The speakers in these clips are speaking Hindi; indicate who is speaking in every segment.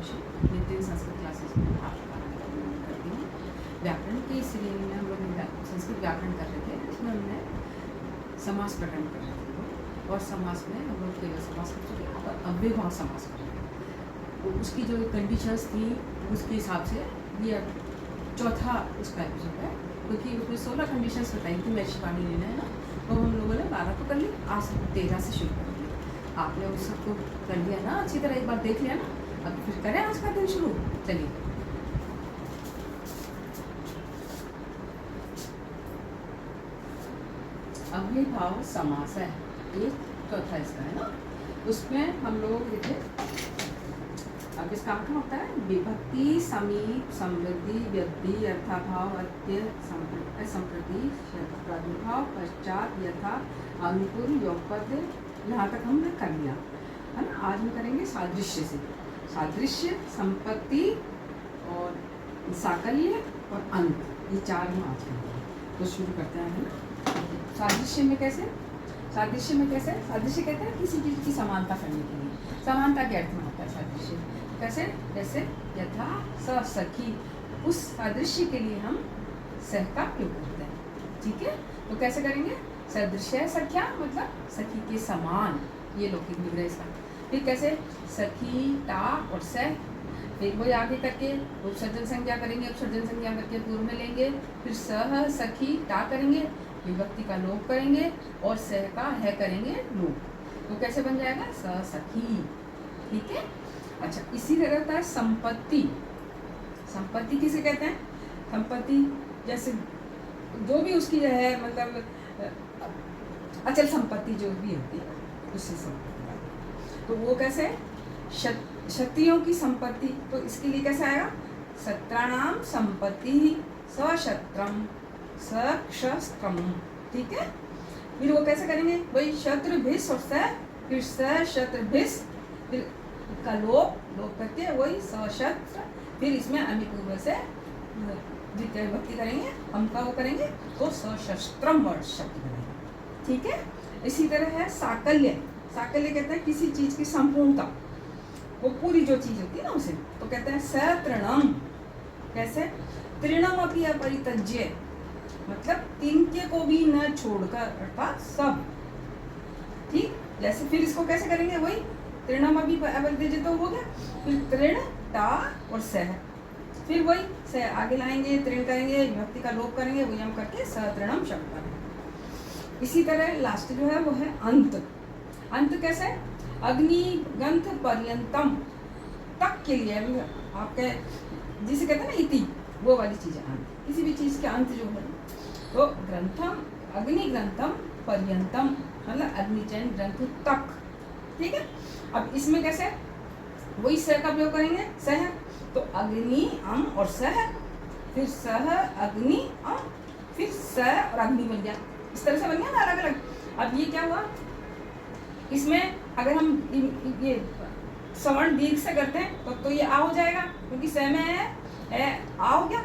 Speaker 1: जोशी, नितिन संस्कृत क्लासेस में आपका करती हूँ। व्याकरण की श्रेणी में हम लोग संस्कृत व्याकरण कर रहे थे, इसमें हमने समास प्रकरण कर रहे थे और समास में हम लोग केवल समास कर चुके हैं और अव्ययभाव समास कर रहे हैं। तो उसकी जो कंडीशंस थी उसके हिसाब से ये चौथा उसका एपिसोड है, क्योंकि उसमें 16 कंडीशंस बताई थी महर्षि पाणिनि ने, ना तो हम लोगों ने 12 तो कर ली, आज 13 से शुरू कर दिया। आपने उस सबको कर लिया ना, अच्छी तरह एक बार देख लिया ना, अब फिर करें आज का दिन शुरू। चलिए, अव्ययभाव समास है, ये चौथा इसका है ना। उसमें हम लोग देखे अब इसका अर्थ होता है विभक्ति, समीप, समृद्धि, व्यक्ति, अर्थाभाव, अत्य, संप्रति, प्रादुर्भाव, पश्चात, यथा, अनुकूल, योगपद, यहाँ तक हमने कर लिया है ना। आज हम करेंगे सादृश्य से, सादृश्य, संपत्ति और साकल्य और अंत, ये चार हम आज करेंगे। तो शुरू करते हैं ना। सादृश्य में कैसे? सादृश्य में कैसे? सादृश्य कहते हैं किसी चीज़ की समानता करने के लिए, समानता के अर्थ में होता है सादृश्य। कैसे? जैसे यथा स सखी, उस सादृश्य के लिए हम सह का प्रयोग करते हैं। ठीक है, तो कैसे करेंगे? सदृश्य सख्या मतलब सखी के समान, ये लौकिक विग्रह इसका। फिर कैसे? सखी, टा और सह, फिर वो आगे करके उपसर्जन संज्ञा करेंगे, उपसर्जन संज्ञा करके पूर्व में लेंगे, फिर सह, सखी, टा करेंगे, विभक्ति का लोप करेंगे और सह का है करेंगे लोप। तो कैसे बन जाएगा? स सखी। ठीक है। अच्छा, इसी तरह होता है संपत्ति। संपत्ति किसे कहते हैं? संपत्ति जैसे जो भी उसकी है, मतलब अचल संपत्ति जो भी होती है उससे संपत्ति। तो वो कैसे? क्षत्रियों की संपत्ति, तो इसके लिए कैसे आएगा? शत्राणाम संपत्ति सशत्रम सक्षस्त्रम। ठीक है। फिर वो कैसे करेंगे? वही शत्रुभिष और स, फिर सशत्रुभिष, फिर का लोप करके वही सशस्त्र, फिर इसमें अनुपूर्व से द्वितीय विभक्ति करेंगे, हम का वो करेंगे तो सशस्त्रम वर्ड शब्द बनेगा। ठीक है। इसी तरह है साकल्य। साकल्य कहते हैं किसी चीज की संपूर्णता, वो पूरी जो चीज होती है ना उसे, तो कहते हैं सतृणम। कैसे? तृणम अपि अपरित्यज्य, मतलब तिनके को भी न छोड़कर, अर्थात सब। ठीक। जैसे फिर इसको कैसे करेंगे? वही तृणम अपि अपरित्यज्य तो हो गया, फिर तृण, टा और सह, फिर वही सह आगे लाएंगे, तृण करेंगे, विभक्ति का लोप करेंगे, वही हम करके सतृणम शब्द बनेगा। इसी तरह लास्ट जो है वो है अंत। अंत कैसे? अग्नि ग्रंथ पर्यंतम, तक के लिए आपके जिसे कहते हैं ना इति, वो वाली चीज है अंत। किसी भी चीज के अंत जो है, तो ग्रंथम, अग्नि ग्रंथम पर्यंतम मतलब अग्निचयन ग्रंथ तक। ठीक है। अब इसमें कैसे? वही सह का प्रयोग करेंगे, सह, तो अग्नि अम और सह, फिर सह अग्नि अम, फिर सह और अग्नि बन गया। इस तरह से बन गया ना अलग अलग। अब ये क्या हुआ? इसमें अगर हम ये सवर्ण दीर्घ से करते हैं तो ये आ हो जाएगा, क्योंकि सह में है आ हो गया,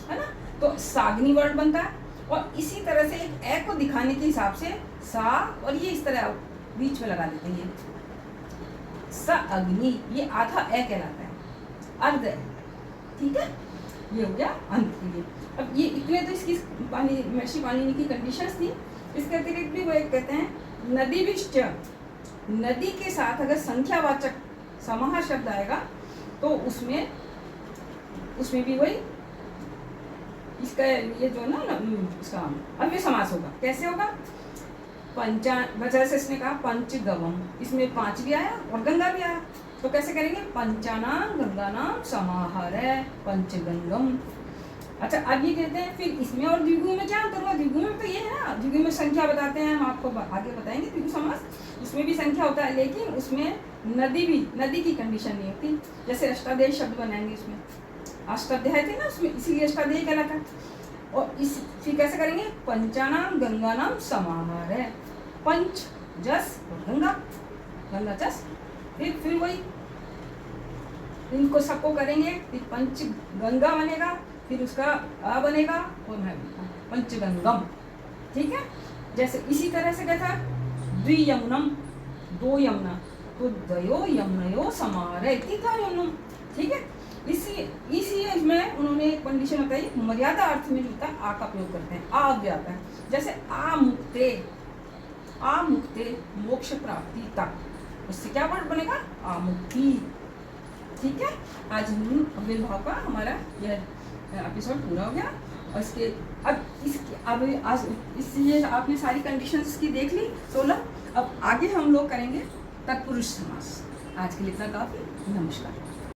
Speaker 1: है ना। तो साग्नि वर्ण बनता है। और इसी तरह से एक ए को दिखाने के हिसाब से सा, और ये इस तरह बीच में लगा देते हैं, स अग्नि, ये आधा ए कहलाता है, अर्ध है। ठीक है। ये हो गया अंत के लिए। अब ये इतने तो इसकी महर्षि पाणिनि की कंडीशंस थी। इसके अतिरिक्त भी वो एक कहते हैं नदी विश्च, नदी के साथ अगर संख्यावाचक समाह शब्द आएगा तो उसमें भी वही इसका ये जो ना इसका अव्यय समास होगा। कैसे होगा? वजह से इसने कहा पंचगवम, इसमें 5 भी आया और गंगा भी आया, तो कैसे करेंगे? पंचानाम गंगानाम समाहारे पंचगंगम। अच्छा, अब ये कहते हैं फिर इसमें और द्विगु में क्या अंतर हुआ? द्विगु में तो ये है ना, द्विगु में संख्या बताते हैं, हम आपको आगे बताएंगे द्विगु समास, उसमें भी संख्या होता है, लेकिन उसमें नदी की कंडीशन नहीं होती। जैसे अष्टाध्यायी शब्द बनाएंगे, उसमें अष्टाध्याय थे ना उसमें, इसीलिए अष्टाध्यायी कहलाता है। और इस फिर कैसे करेंगे? पंचानाम गंगानाम समाहार है, पंच जस और गंगा जस, फिर वही इनको सबको करेंगे, फिर पंच गंगा बनेगा, फिर उसका आ बनेगा और मैं पंचगंगम। ठीक है। जैसे इसी तरह से क्या था? द्वियमुनम, 2 यमुना, तो द्वयो यमुनयो समाहारे तीता यमुनम।
Speaker 2: ठीक है। इसी इसमें उन्होंने एक कंडीशन बताई, मर्यादा अर्थ में जो होता है आ का प्रयोग करते हैं, आ अव्यय आता है। जैसे आमुक्ते मोक्ष प्राप्ति तक, उससे क्या वर्ड बनेगा? आमुक्ति। ठीक है, आज हम अव्ययभाव का हमारा यह एपिसोड पूरा हो गया। और इसके अब आज इसलिए आपने सारी कंडीशंस की देख ली 16। अब आगे हम लोग करेंगे तत्पुरुष समास। आज के लिए इतना काफी। नमस्कार।